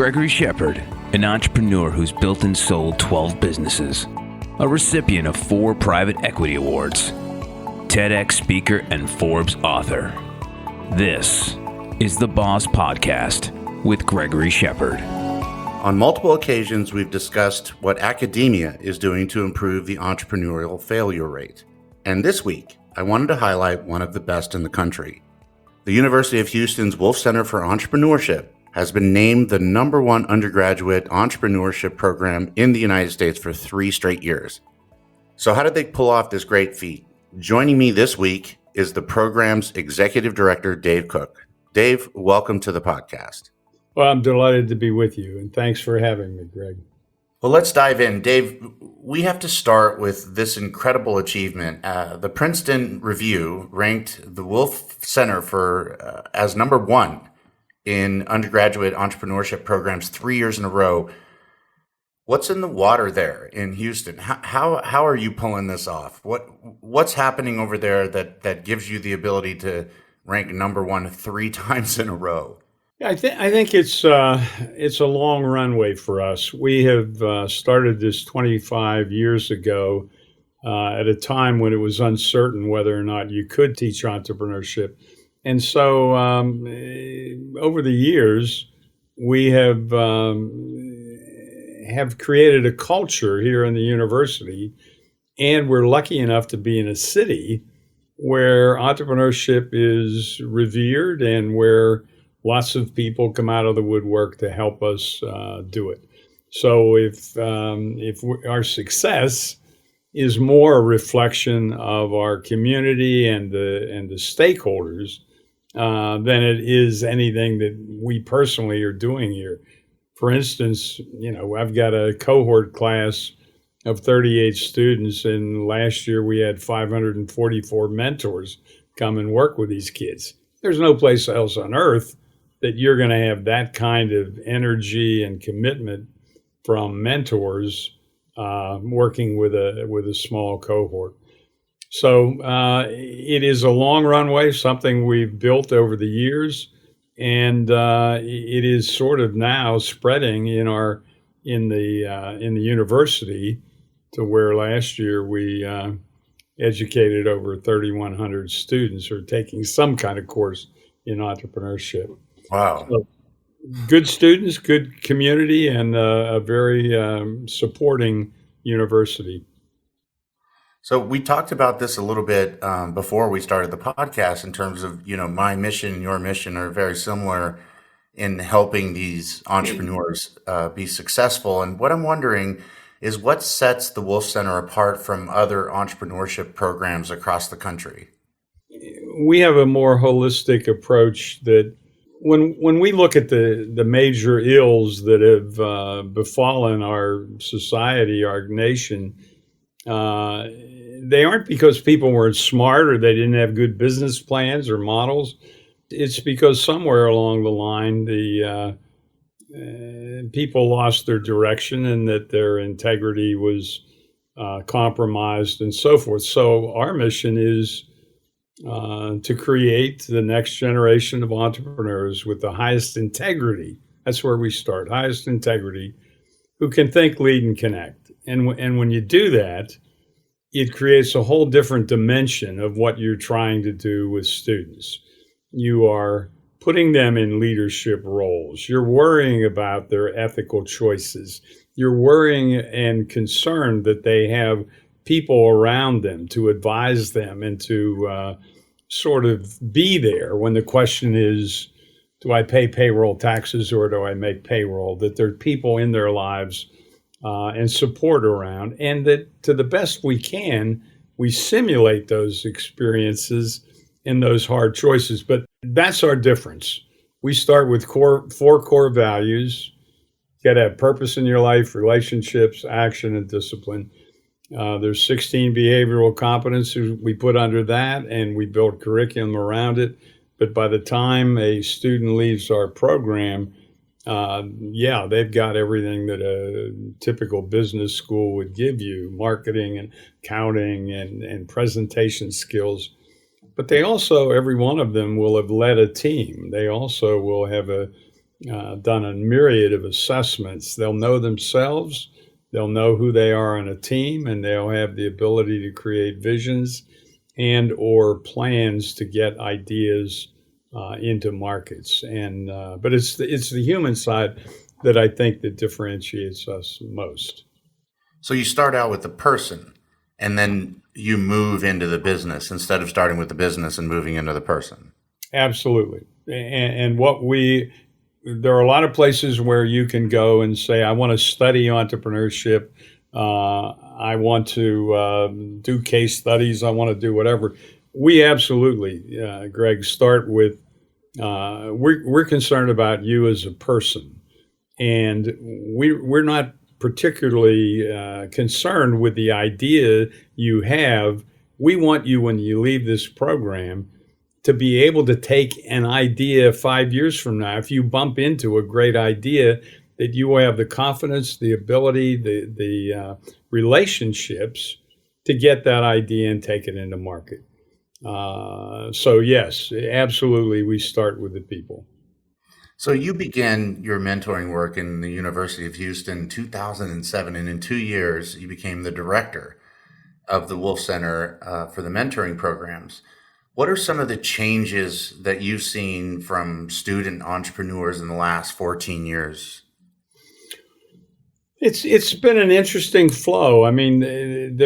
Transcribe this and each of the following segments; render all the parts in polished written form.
Gregory Shepard, an entrepreneur who's built and sold 12 businesses, a recipient of 4 private equity awards, TEDx speaker, and Forbes author. This is the Boss Podcast with Gregory Shepard. On multiple occasions, we've discussed what academia is doing to improve the entrepreneurial failure rate. And this week, I wanted to highlight one of the best in the country. The University of Houston's Wolff Center for Entrepreneurship has been named the #1 undergraduate entrepreneurship program in the United States for 3 straight years. So how did they pull off this great feat? Joining me this week is the program's executive director, Dave Cook. Dave, welcome to the podcast. Well, I'm delighted to be with you, and thanks for having me, Greg. Well, let's dive in. Dave, we have to start with this incredible achievement. The Princeton Review ranked the Wolff Center for as #1 in undergraduate entrepreneurship programs 3 years in a row. What's in the water there in Houston? How are you pulling this off? What's happening over there that gives you the ability to rank #1 3 times in a row? I think it's a long runway for us. We have started this 25 years ago at a time when it was uncertain whether or not you could teach entrepreneurship. And so over the years, we have created a culture here in the university, and we're lucky enough to be in a city where entrepreneurship is revered and where lots of people come out of the woodwork to help us do it. So if our success is more a reflection of our community and the stakeholders than it is anything that we personally are doing here. For instance, I've got a cohort class of 38 students, and last year we had 544 mentors come and work with these kids. There's no place else on earth that you're going to have that kind of energy and commitment from mentors working with a small cohort. So it is a long runway, something we've built over the years, and it is sort of now spreading in the university to where last year we educated over 3,100 students who are taking some kind of course in entrepreneurship. Wow. So, good students, good community, and a very supporting university. So we talked about this a little bit before we started the podcast in terms of, my mission and your mission are very similar in helping these entrepreneurs be successful. And what I'm wondering is what sets the Wolff Center apart from other entrepreneurship programs across the country? We have a more holistic approach that when we look at the major ills that have befallen our society, our nation, they aren't because people weren't smart or they didn't have good business plans or models. It's because somewhere along the line, the people lost their direction and that their integrity was compromised and so forth. So our mission is to create the next generation of entrepreneurs with the highest integrity. That's where we start, highest integrity, who can think, lead, and connect. And when you do that, it creates a whole different dimension of what you're trying to do with students. You are putting them in leadership roles. You're worrying about their ethical choices. You're worrying and concerned that they have people around them to advise them and to sort of be there when the question is, do I pay payroll taxes or do I make payroll? That there are people in their lives and support around, and that to the best we can, we simulate those experiences and those hard choices. But that's our difference. We start with 4 core values. You got to have purpose in your life, relationships, action, and discipline. There's 16 behavioral competencies we put under that, and we build curriculum around it. But by the time a student leaves our program, they've got everything that a typical business school would give you: marketing and accounting and presentation skills. But they also, every one of them will have led a team. They also will have a done a myriad of assessments. They'll know themselves, they'll know who they are on a team, and they'll have the ability to create visions and or plans to get ideas into markets. But it's the human side that I think that differentiates us most. So you start out with the person, and then you move into the business instead of starting with the business and moving into the person. Absolutely. And there are a lot of places where you can go and say, I want to study entrepreneurship. I want to do case studies. I want to do whatever. We absolutely, Greg, start with, we're concerned about you as a person. And we're not particularly concerned with the idea you have. We want you, when you leave this program, to be able to take an idea 5 years from now, if you bump into a great idea, that you will have the confidence, the ability, the relationships to get that idea and take it into market. So yes, absolutely, we start with the people. So you began your mentoring work in the University of Houston in 2007, and in 2 years, you became the director of the Wolff Center for the mentoring programs. What are some of the changes that you've seen from student entrepreneurs in the last 14 years? It's been an interesting flow. I mean, it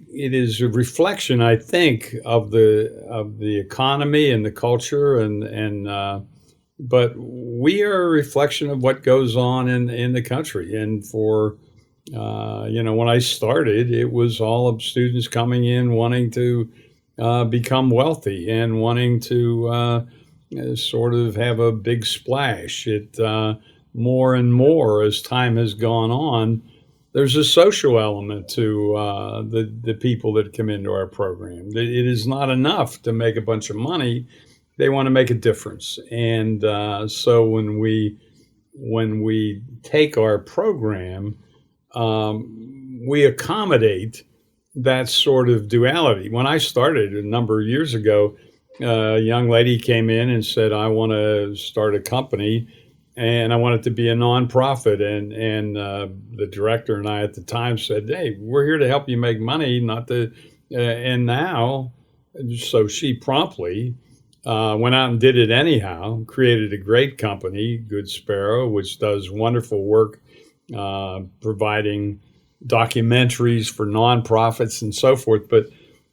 is a reflection, I think, of the economy and the culture, but we are a reflection of what goes on in the country. And for when I started, it was all of students coming in wanting to become wealthy and wanting to sort of have a big splash. More and more as time has gone on, there's a social element to the people that come into our program. It is not enough to make a bunch of money. They want to make a difference. And so when we take our program, we accommodate that sort of duality. When I started a number of years ago, a young lady came in and said, I want to start a company and I want it to be a nonprofit. And the director and I at the time said, hey, we're here to help you make money, not to. And now, so she promptly went out and did it anyhow, created a great company, Good Sparrow, which does wonderful work providing documentaries for nonprofits and so forth. But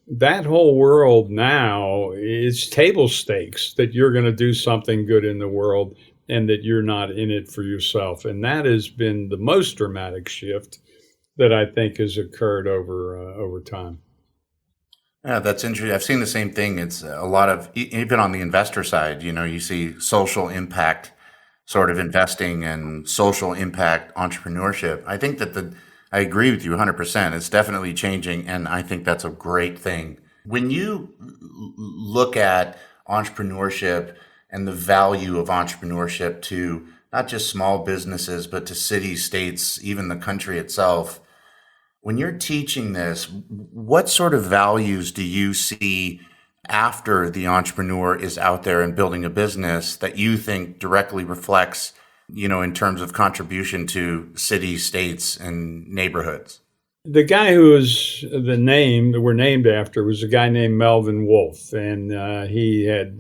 that whole world now is table stakes that you're going to do something good in the world and that you're not in it for yourself. And that has been the most dramatic shift that I think has occurred over time. Yeah, that's interesting. I've seen the same thing. It's a lot of, even on the investor side, you see social impact sort of investing and social impact entrepreneurship. I think that I agree with you 100%. It's definitely changing, and I think that's a great thing. When you look at entrepreneurship and the value of entrepreneurship to not just small businesses, but to cities, states, even the country itself, when you're teaching this, what sort of values do you see after the entrepreneur is out there and building a business that you think directly reflects in terms of contribution to cities, states, and neighborhoods? The guy who was that we're named after was a guy named Melvin Wolff, and he had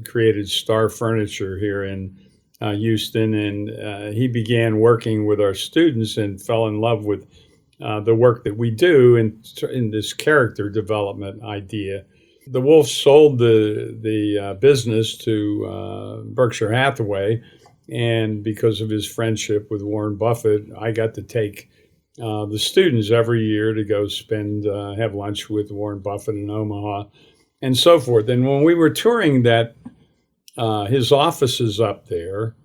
created Star Furniture here in Houston, and he began working with our students and fell in love with the work that we do in this character development idea. The Wolff sold the business to Berkshire Hathaway. And because of his friendship with Warren Buffett, I got to take the students every year to go have lunch with Warren Buffett in Omaha and so forth. And when we were touring his offices up there,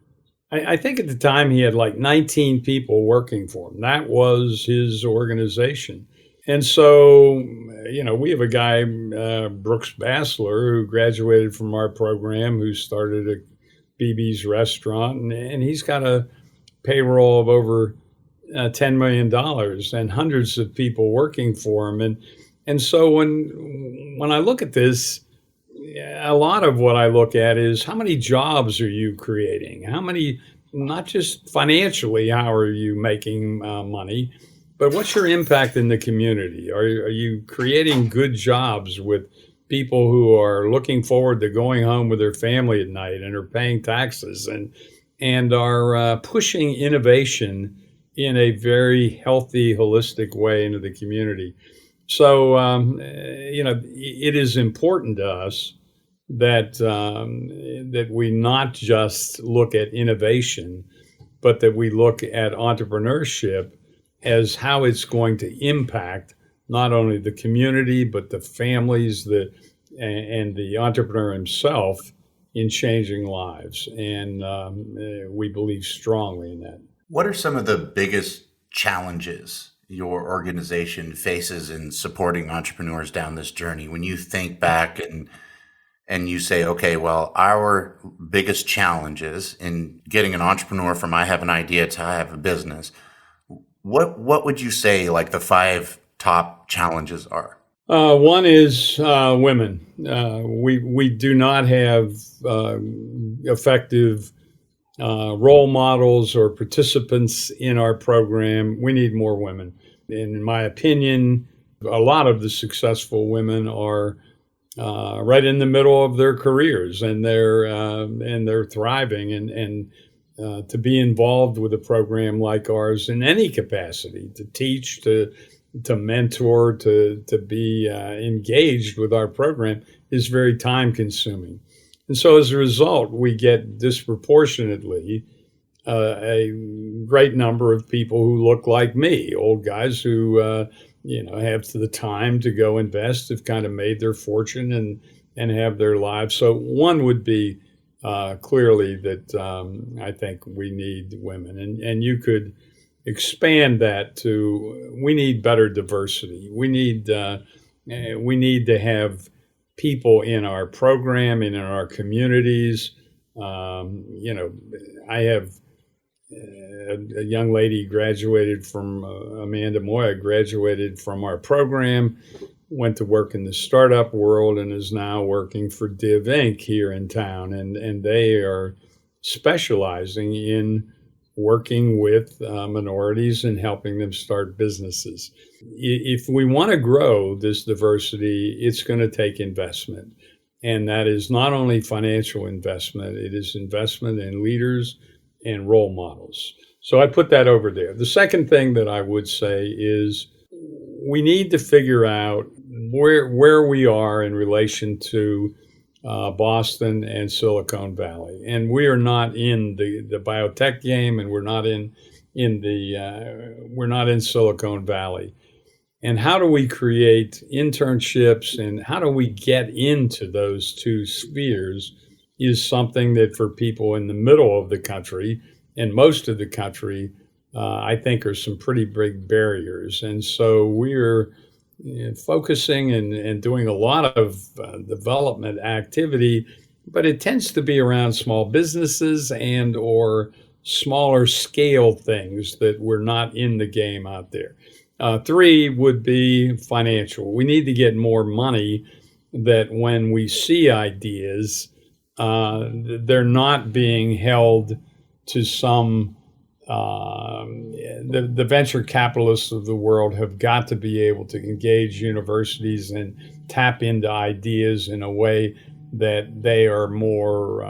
I think at the time he had like 19 people working for him. That was his organization. And so, we have a guy, Brooks Bassler, who graduated from our program, who started a BB's restaurant, and he's got a payroll of over $10 million and hundreds of people working for him. And so when I look at this, a lot of what I look at is how many jobs are you creating? How many, not just financially, how are you making money, but what's your impact in the community? Are you creating good jobs with people who are looking forward to going home with their family at night and are paying taxes and are pushing innovation in a very healthy, holistic way into the community? So, it is important to us that we not just look at innovation, but that we look at entrepreneurship as how it's going to impact not only the community, but the families and the entrepreneur himself in changing lives. And we believe strongly in that. What are some of the biggest challenges your organization faces in supporting entrepreneurs down this journey? When you think back and you say, okay, well, our biggest challenges in getting an entrepreneur from I have an idea to I have a business, what would you say like the 5 top challenges are? One is women. We do not have effective role models or participants in our program. We need more women. And in my opinion, a lot of the successful women are right in the middle of their careers, and they're thriving. And to be involved with a program like ours in any capacity, to teach, to mentor, to be engaged with our program is very time consuming. And so as a result, we get disproportionately a great number of people who look like me, old guys who have the time to go invest, have kind of made their fortune and have their lives. So one would be clearly that I think we need women, and you could expand that to we need better diversity. We need to have people in our program and in our communities. I have a young lady graduated from Amanda Moya graduated from our program, went to work in the startup world, and is now working for Div Inc. here in town. And they are specializing in working with minorities and helping them start businesses. If we want to grow this diversity, it's going to take investment. And that is not only financial investment, it is investment in leaders and role models. So I put that over there. The second thing that I would say is we need to figure out where we are in relation to Boston and Silicon Valley. And we are not in the biotech game, and we're not in Silicon Valley. And how do we create internships and how do we get into those two spheres is something that for people in the middle of the country and most of the country, I think are some pretty big barriers. And so we're focusing and doing a lot of development activity, but it tends to be around small businesses and or smaller scale things that we're not in the game out there. 3 would be financial. We need to get more money that when we see ideas, they're not being held to some the venture capitalists of the world have got to be able to engage universities and tap into ideas in a way that they are more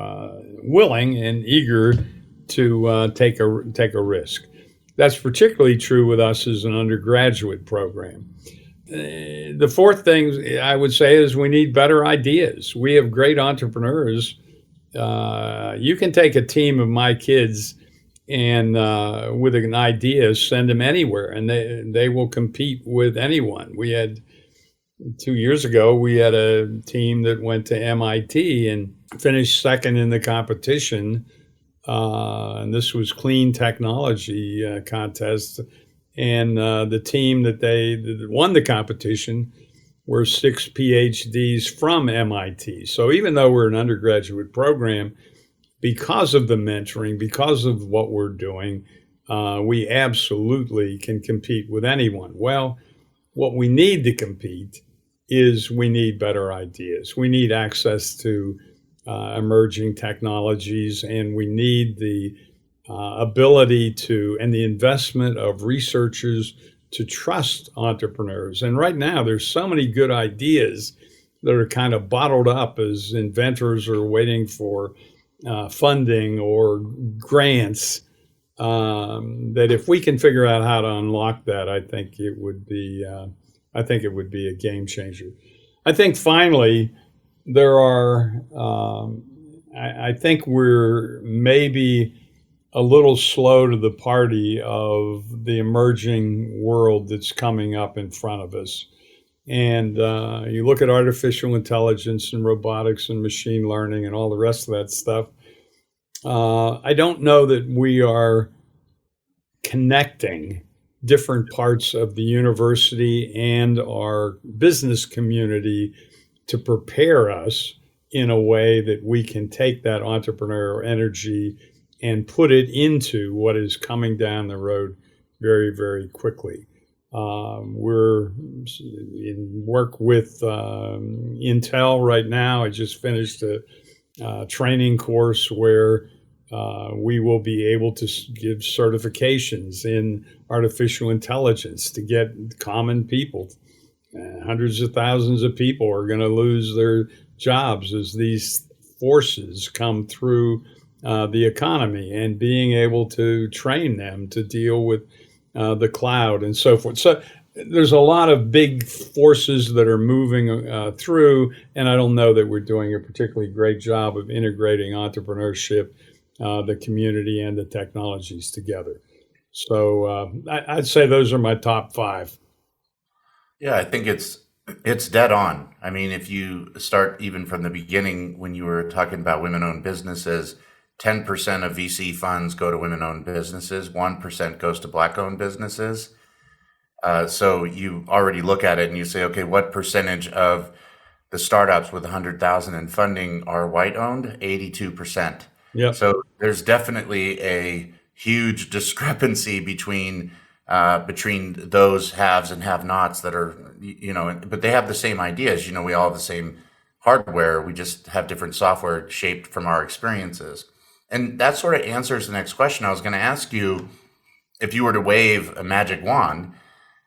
willing and eager to take a risk. That's particularly true with us as an undergraduate program. The 4th thing I would say is we need better ideas. We have great entrepreneurs. You can take a team of my kids and with an idea, send them anywhere, and they will compete with anyone. We had 2 years ago, we had a team that went to MIT and finished second in the competition. And this was clean technology contest. And the team that won the competition were 6 PhDs from MIT. So even though we're an undergraduate program, because of the mentoring, because of what we're doing, we absolutely can compete with anyone. Well, what we need to compete is we need better ideas. We need access to emerging technologies, and we need the ability to, and the investment of researchers to trust entrepreneurs. And right now, there's so many good ideas that are kind of bottled up as inventors are waiting for funding or grants. That if we can figure out how to unlock that, I think it would be a game changer. I think finally, there are. I think we're maybe a little slow to the party of the emerging world that's coming up in front of us. And you look at artificial intelligence and robotics and machine learning and all the rest of that stuff. I don't know that we are connecting different parts of the university and our business community to prepare us in a way that we can take that entrepreneurial energy and put it into what is coming down the road very, very quickly. We're in work with Intel right now. I just finished a training course where we will be able to give certifications in artificial intelligence to get common people. Hundreds of thousands of people are going to lose their jobs as these forces come through the economy, and being able to train them to deal with the cloud and so forth. So there's a lot of big forces that are moving through, and I don't know that we're doing a particularly great job of integrating entrepreneurship, the community, and the technologies together. So I'd say those are my top 5. Yeah, I think it's dead on. I mean, if you start even from the beginning, when you were talking about women-owned businesses, 10% of VC funds go to women-owned businesses, 1% goes to Black-owned businesses. So you already look at it and you say, okay, what percentage of the startups with 100,000 in funding are white-owned? 82%. Yep. So there's definitely a huge discrepancy between those haves and have-nots that are, but they have the same ideas. We all have the same hardware. We just have different software shaped from our experiences. And that sort of answers the next question. I was going to ask you, if you were to wave a magic wand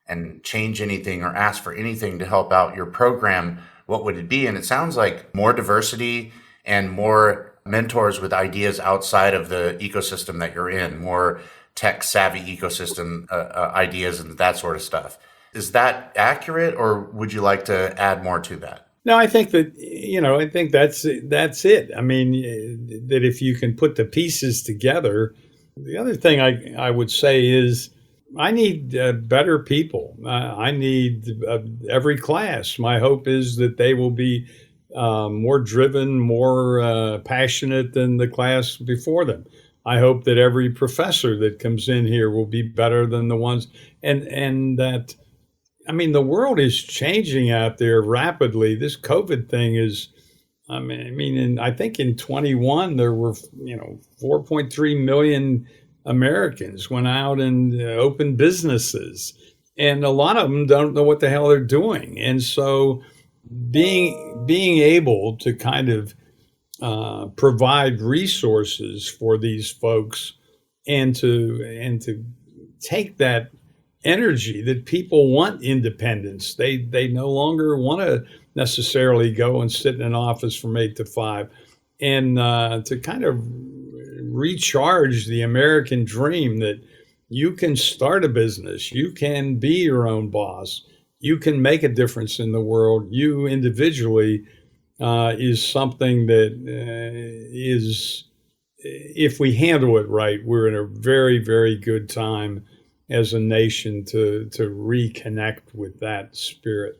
and change anything or ask for anything to help out your program, what would it be? And it sounds like more diversity and more mentors with ideas outside of the ecosystem that you're in, more tech savvy ecosystem ideas and that sort of stuff. Is that accurate, or would you like to add more to that? No, I think that, I think that's it. I mean, that if you can put the pieces together. The other thing I would say is I need better people. I need every class. My hope is that they will be more driven, more passionate than the class before them. I hope that every professor that comes in here will be better than the ones, and that, I mean, the world is changing out there rapidly. This COVID thing is, I think in 21, there were, 4.3 million Americans went out and opened businesses, and a lot of them don't know what the hell they're doing. And so being able to kind of provide resources for these folks and to take that energy that people want independence. They no longer want to necessarily go and sit in an office from 8 to 5, and to kind of recharge the American dream that you can start a business, you can be your own boss, you can make a difference in the world. You individually is something that is, if we handle it right, we're in a very, very good time as a nation to reconnect with that spirit.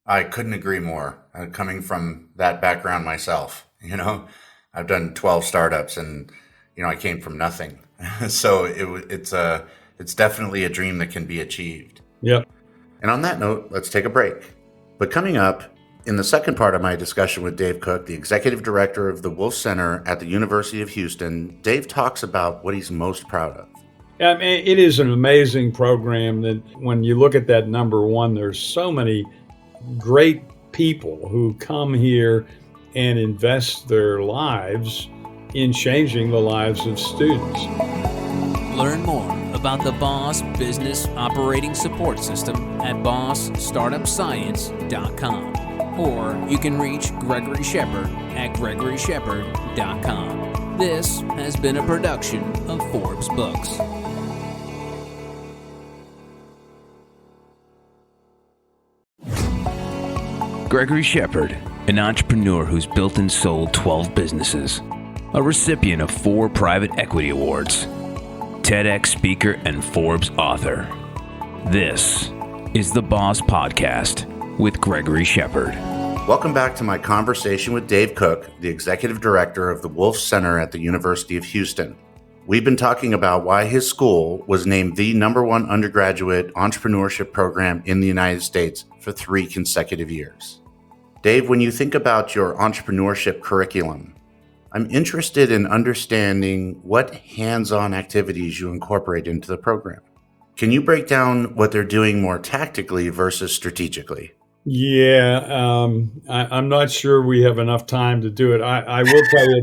I couldn't agree more. Coming from that background myself, I've done 12 startups, and I came from nothing. So it's definitely a dream that can be achieved. Yep. And on that note, let's take a break. But coming up in the second part of my discussion with Dave Cook, the executive director of the Wolff Center at the University of Houston, Dave talks about what he's most proud of. I mean, it is an amazing program that when you look at that number one, there's so many great people who come here and invest their lives in changing the lives of students. Learn more about the Boss Business Operating Support System at bossstartupscience.com, or you can reach Gregory Shepard at gregoryshepard.com. This has been a production of Forbes Books. Gregory Shepard, an entrepreneur who's built and sold 12 businesses, a recipient of 4 private equity awards, TEDx speaker and Forbes author. This is the Boss Podcast with Gregory Shepard. Welcome back to my conversation with Dave Cook, the Executive Director of the Wolff Center at the University of Houston. We've been talking about why his school was named the #1 undergraduate entrepreneurship program in the United States for 3 consecutive years. Dave, when you think about your entrepreneurship curriculum, I'm interested in understanding what hands-on activities you incorporate into the program. Can you break down what they're doing more tactically versus strategically? Yeah, I'm not sure we have enough time to do it. I will tell you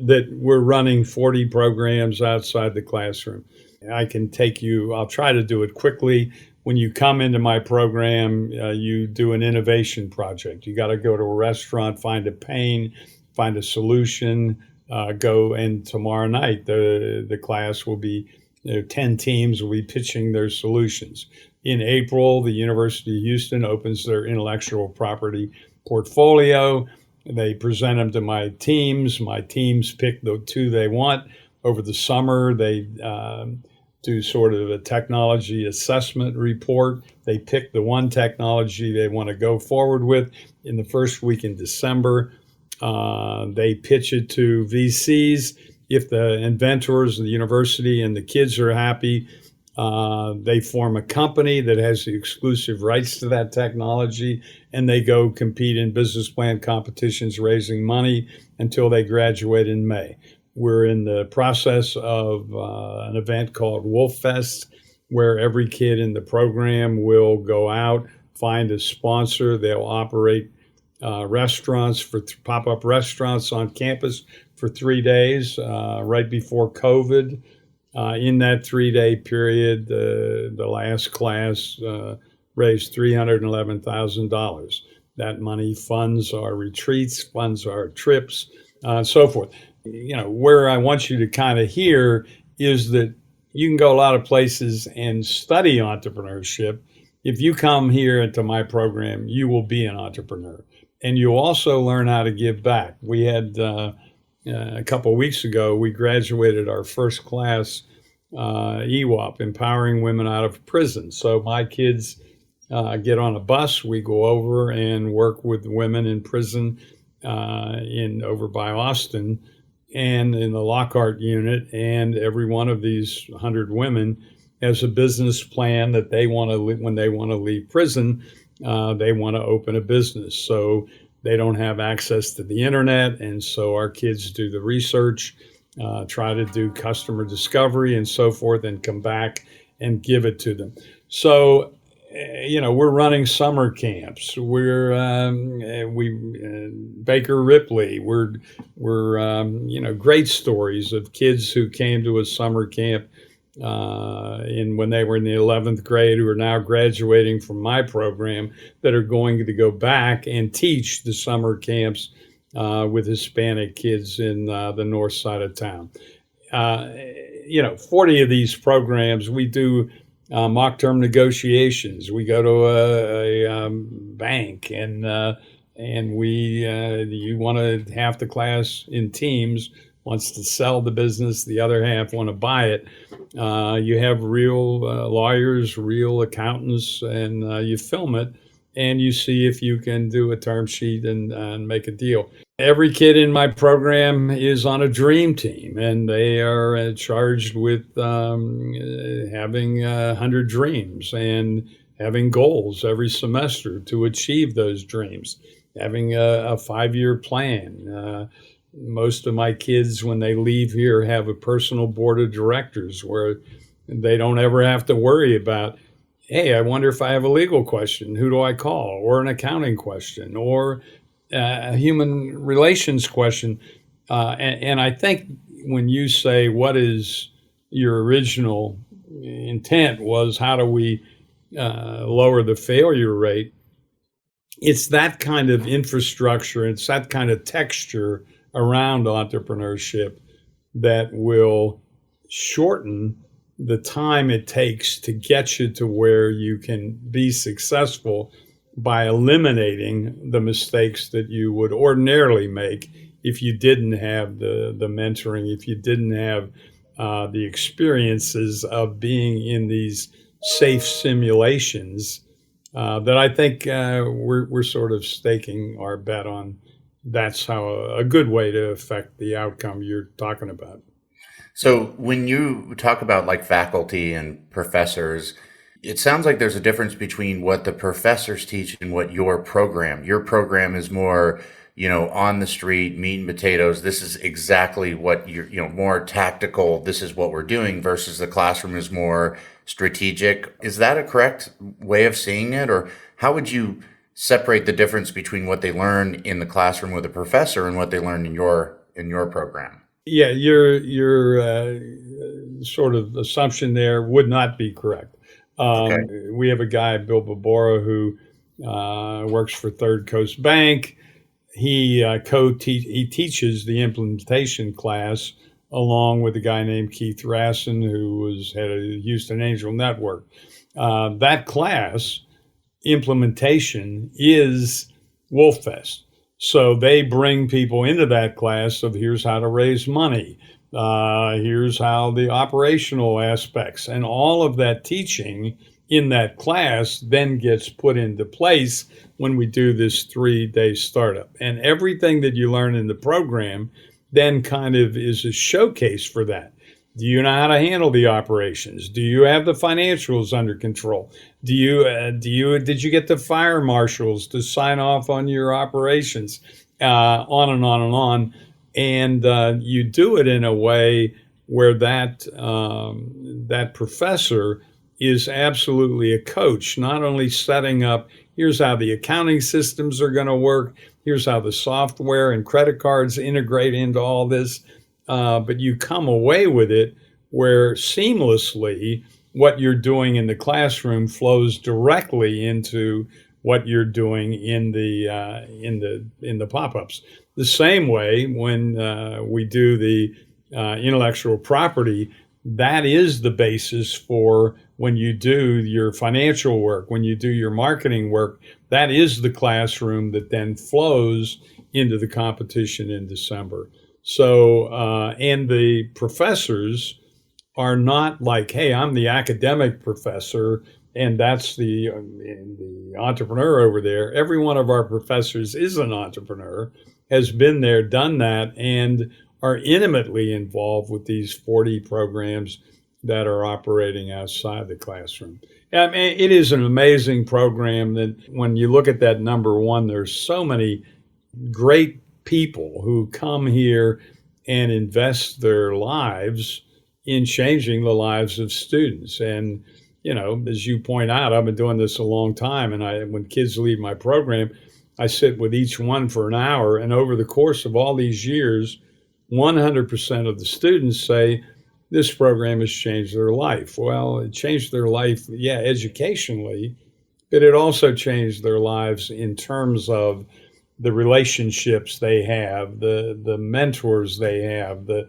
that we're running 40 programs outside the classroom. I'll try to do it quickly. When you come into my program, you do an innovation project. You got to go to a restaurant, find a pain, find a solution, and tomorrow night the class will be, 10 teams will be pitching their solutions. In April, the University of Houston opens their intellectual property portfolio. They present them to my teams. My teams pick the 2 they want. Over the summer, they do sort of a technology assessment report. They pick the one technology they want to go forward with. In the first week in December, they pitch it to VCs. If the inventors of the university and the kids are happy, they form a company that has the exclusive rights to that technology, and they go compete in business plan competitions, raising money until they graduate in May. We're in the process of an event called Wolff Fest, where every kid in the program will go out, find a sponsor. They'll operate pop-up restaurants on campus for 3 days, right before COVID. In that 3-day period, the last class raised $311,000. That money funds our retreats, funds our trips, and so forth. Where I want you to kind of hear is that you can go a lot of places and study entrepreneurship. If you come here into my program, you will be an entrepreneur. And you'll also learn how to give back. We had a couple of weeks ago, we graduated our first class, EWOP, Empowering Women Out of Prison. So my kids get on a bus. We go over and work with women in prison over by Austin and in the Lockhart unit. And every one of these 100 women has a business plan that they want to, when they want to leave prison, they want to open a business. So they don't have access to the internet. And so our kids do the research, try to do customer discovery and so forth, and come back and give it to them. So, we're running summer camps. We're Baker Ripley. We're great stories of kids who came to a summer camp when they were in the 11th grade, who are now graduating from my program, that are going to go back and teach the summer camps with Hispanic kids in the north side of town. 40 of these programs, we do mock term negotiations. We go to a bank and you want to, half the class in teams wants to sell the business, the other half want to buy it. You have real lawyers, real accountants, and you film it, and you see if you can do a term sheet and make a deal. Every kid in my program is on a dream team, and they are charged with having 100 dreams and having goals every semester to achieve those dreams, having a 5-year plan. Most of my kids, when they leave here, have a personal board of directors where they don't ever have to worry about, hey, I wonder if I have a legal question. Who do I call? Or an accounting question, or a human relations question. And I think when you say what is your original intent was how do we lower the failure rate, it's that kind of infrastructure, it's that kind of texture around entrepreneurship that will shorten the time it takes to get you to where you can be successful by eliminating the mistakes that you would ordinarily make if you didn't have the mentoring, if you didn't have the experiences of being in these safe simulations that I think we're sort of staking our bet on. That's how a good way to affect the outcome you're talking about. So when you talk about like faculty and professors, it sounds like there's a difference between what the professors teach and what your program is more, on the street, meat and potatoes. This is exactly what you're, more tactical. This is what we're doing versus the classroom is more strategic. Is that a correct way of seeing it? Or how would you separate the difference between what they learn in the classroom with a professor and what they learn in your program? Yeah, your sort of assumption there would not be correct. Okay. We have a guy, Bill Babora, who works for Third Coast Bank. He he teaches the implementation class along with a guy named Keith Rassin, who was head of the Houston Angel Network. That class, implementation, is Wolff Fest. So they bring people into that class of here's how to raise money, here's how the operational aspects, and all of that teaching in that class then gets put into place when we do this 3-day startup. And everything that you learn in the program then kind of is a showcase for that. Do you know how to handle the operations? Do you have the financials under control? Did you get the fire marshals to sign off on your operations? On and on and on. And you do it in a way where that professor is absolutely a coach, not only setting up, here's how the accounting systems are going to work, here's how the software and credit cards integrate into all this, but you come away with it where seamlessly what you're doing in the classroom flows directly into what you're doing in the pop-ups. The same way when we do the intellectual property, that is the basis for when you do your financial work, when you do your marketing work, that is the classroom that then flows into the competition in December. So, and the professors are not like, hey, I'm the academic professor and that's the entrepreneur over there. Every one of our professors is an entrepreneur, has been there, done that, and are intimately involved with these 40 programs that are operating outside the classroom. I mean, it is an amazing program that when you look at that number one, there's so many great people who come here and invest their lives in changing the lives of students. And, as you point out, I've been doing this a long time. And when kids leave my program, I sit with each one for an hour. And over the course of all these years, 100% of the students say, this program has changed their life. Well, it changed their life, educationally, but it also changed their lives in terms of the relationships they have, the mentors they have, the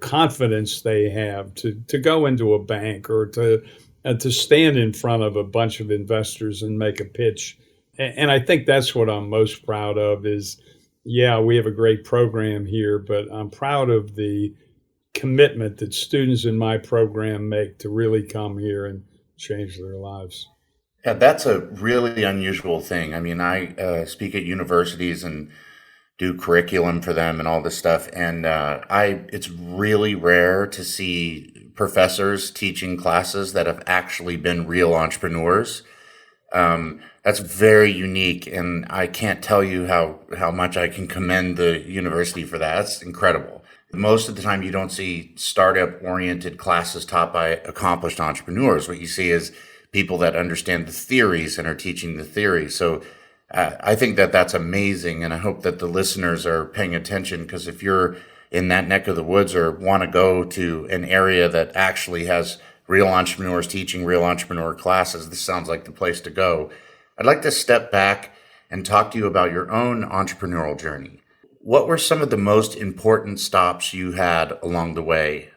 confidence they have to go into a bank or to stand in front of a bunch of investors and make a pitch. And I think that's what I'm most proud of is, we have a great program here, but I'm proud of the commitment that students in my program make to really come here and change their lives. Yeah, that's a really unusual thing. I mean, I speak at universities and do curriculum for them and all this stuff, and it's really rare to see professors teaching classes that have actually been real entrepreneurs. That's very unique, and I can't tell you how much I can commend the university for that. That's incredible. Most of the time, you don't see startup-oriented classes taught by accomplished entrepreneurs. What you see is people that understand the theories and are teaching the theory. So I think that that's amazing. And I hope that the listeners are paying attention, because if you're in that neck of the woods or want to go to an area that actually has real entrepreneurs teaching real entrepreneur classes, this sounds like the place to go. I'd like to step back and talk to you about your own entrepreneurial journey. What were some of the most important stops you had along the way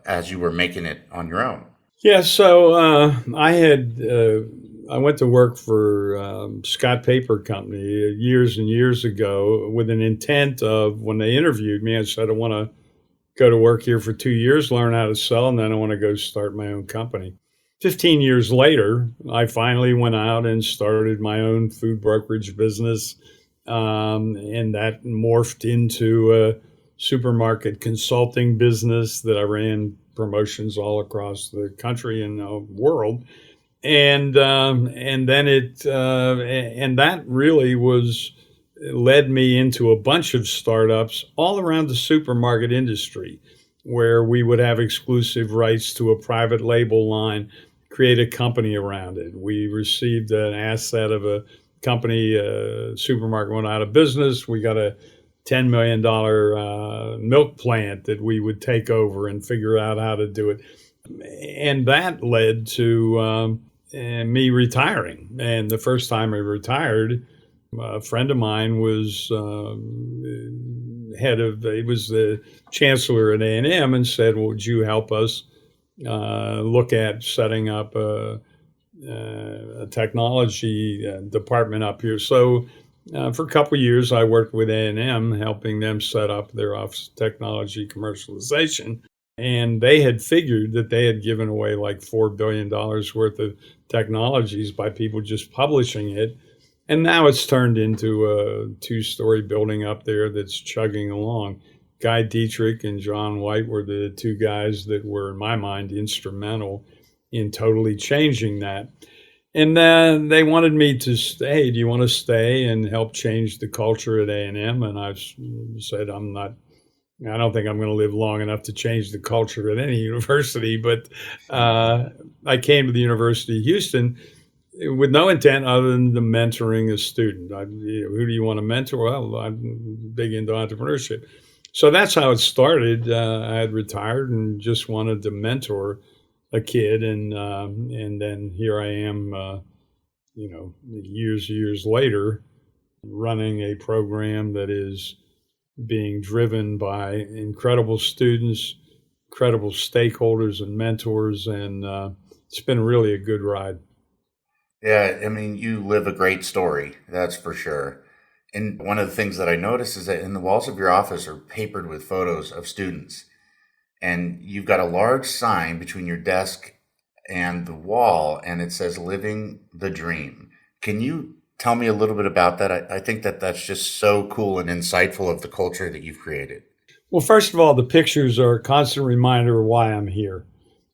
as you were making it on your own? Yeah, so I went to work for Scott Paper Company years and years ago with an intent of, when they interviewed me, I said, I want to go to work here for 2 years, learn how to sell, and then I want to go start my own company. 15 years later, I finally went out and started my own food brokerage business. And that morphed into a supermarket consulting business that I ran promotions all across the country and the world. And then and that really led me into a bunch of startups all around the supermarket industry, where we would have exclusive rights to a private label line, create a company around it. We received an asset of a company, supermarket went out of business. We got a $10 million milk plant that we would take over and figure out how to do it. And that led to me retiring. And the first time I retired, a friend of mine was he was the chancellor at A&M, and said, well, would you help us look at setting up a technology department up here? So for a couple of years, I worked with A&M, helping them set up their Office of Technology Commercialization. And they had figured that they had given away like $4 billion worth of technologies by people just publishing it. And now it's turned into a 2-story building up there that's chugging along. Guy Dietrich and John White were the two guys that were, in my mind, instrumental in totally changing that. And then they wanted me to stay. Do you want to stay and help change the culture at A&M? And I said, I don't think I'm going to live long enough to change the culture at any university. But I came to the University of Houston with no intent other than the mentoring a student. Who do you want to mentor? Well, I'm big into entrepreneurship. So that's how it started. I had retired and just wanted to mentor a kid, and then here I am, years later, running a program that is being driven by incredible students, incredible stakeholders and mentors, and it's been really a good ride. Yeah, I mean, you live a great story, that's for sure. And one of the things that I noticed is that in the walls of your office are papered with photos of students. And you've got a large sign between your desk and the wall, and it says "Living the Dream." Can you tell me a little bit about that? I think that that's just so cool and insightful of the culture that you've created. Well, first of all, the pictures are a constant reminder of why I'm here.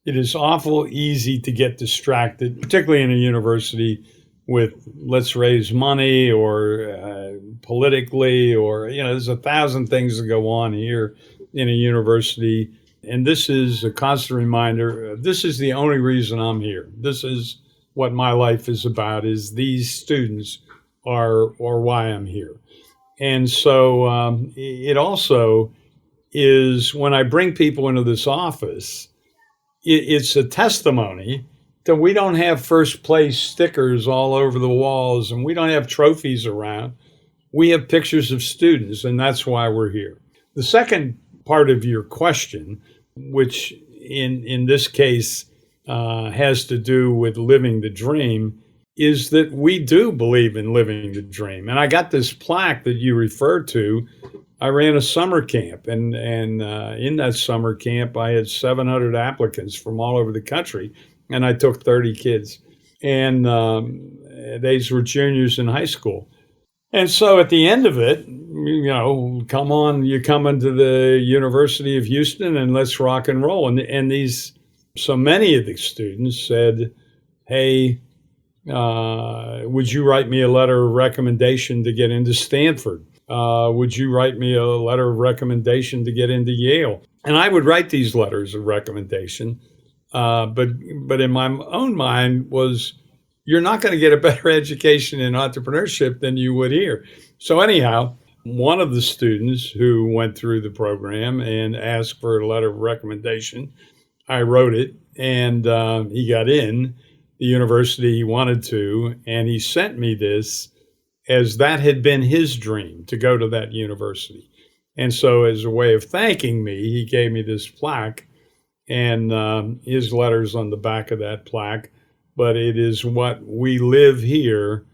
It is awful easy to get distracted, particularly in a university, with let's raise money or politically, or, there's 1,000 things that go on here in a university. And this is a constant reminder. This is the only reason I'm here. This is what my life is about, is these students are why I'm here. And so it also is, when I bring people into this office, it's a testimony that we don't have first place stickers all over the walls, and we don't have trophies around. We have pictures of students, and that's why we're here. The second part of your question, which in this case has to do with living the dream, is that we do believe in living the dream. And I got this plaque that you referred to. I ran a summer camp, and in that summer camp, I had 700 applicants from all over the country, and I took 30 kids. And these were juniors in high school. And so at the end of it, come on, you come into the University of Houston and let's rock and roll. And so many of the students said, hey, would you write me a letter of recommendation to get into Stanford? Would you write me a letter of recommendation to get into Yale? And I would write these letters of recommendation But in my own mind was, you're not going to get a better education in entrepreneurship than you would here. So anyhow, one of the students who went through the program and asked for a letter of recommendation, I wrote it, and he got in the university he wanted to, and he sent me this as that had been his dream, to go to that university. And so as a way of thanking me, he gave me this plaque, and his letter's on the back of that plaque. But it is what we live here,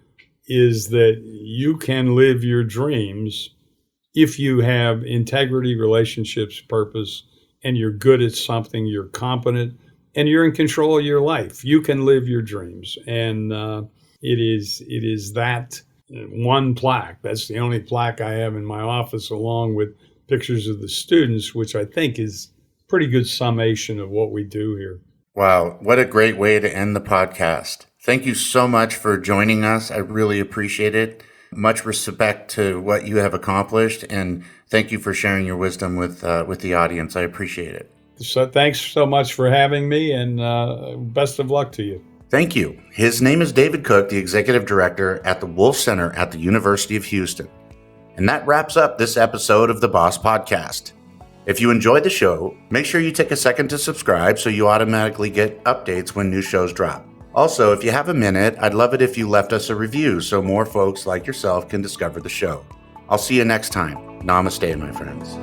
is that you can live your dreams if you have integrity, relationships, purpose, and you're good at something, you're competent, and you're in control of your life. You can live your dreams. And it is that one plaque. That's the only plaque I have in my office, along with pictures of the students, which I think is a pretty good summation of what we do here. Wow, what a great way to end the podcast. Thank you so much for joining us. I really appreciate it. Much respect to what you have accomplished, and thank you for sharing your wisdom with the audience. I appreciate it. So thanks so much for having me, and best of luck to you. Thank you. His name is David Cook, the Executive Director at the Wolff Center at the University of Houston. And that wraps up this episode of the Boss Podcast. If you enjoyed the show, make sure you take a second to subscribe so you automatically get updates when new shows drop. Also, if you have a minute, I'd love it if you left us a review so more folks like yourself can discover the show. I'll see you next time. Namaste, my friends.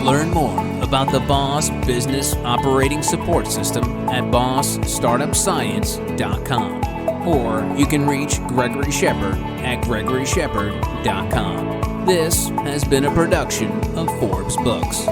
Learn more about the Boss Business Operating Support System at bossstartupscience.com, or you can reach Gregory Shepard at gregoryshepard.com. This has been a production of Forbes Books.